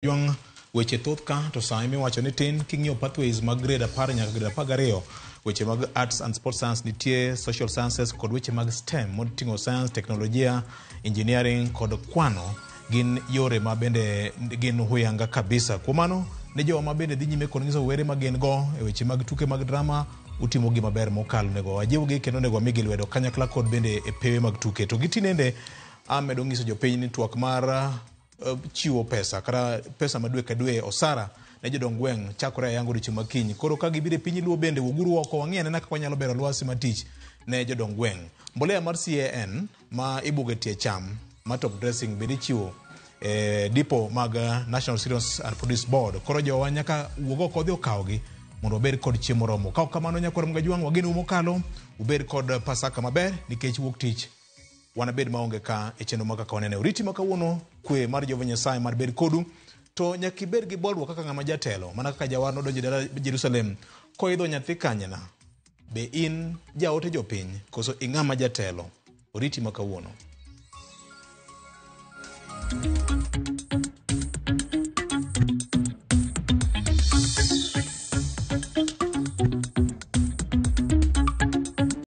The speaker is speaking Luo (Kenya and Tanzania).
Juang weche thoth ka to sai miwacho ni tin king'iyo pathways mag grade 10 nyaka grade 12 weche mag arts and sports science nitie, social sciences kod weche mag STEM moting'o science, teknolojia, engineering kod kwano gin yore ma bende gin huyanga kabisa. Kuom mano ne jowa ma bende dhi nyime kod nyiso were ma gin go e weche mag tuke mag drama utimo gima ber mokalo nego wajiwgi kendo nego wamigi lwedo kanyakla kod bende e pewe mag tuke. To gitinende amedo nyiso jopiny ni twak mar chiwo pesa kata pesa ma dwe ka dwe osara ne jodong gweng' chakore ayango odiochieng' makiny. Koro ka gibire piny luo bende wuguru oko wang'e anena kaka wanyalo bero lwasi matich ne jodong gweng'. Mbolea mar CAN ma ibuge tie cham ma top dressing bende chiwo dipo mag National Cereals and Produce Board. Koro jowa nyaka wuog oko dhi okawgi mondo obed kod chiemo romo. Ka kamano nyakwar mga juang' wageno mokalo ubed kod pasaka maber nikech wuok tich wanabed maonge ka e chenro maka kawanene. Uriti makawuono kwe mar Jehova Nyasaye mar bed kodu to nyaki bed gi bolruok kaka ng'ama jatelo mana kaka jawar nodonjo dala Jerusalem koidho nyathi kanyena. Be in jaote jopiny koso ing'ama jatelo? Uriti makawuono.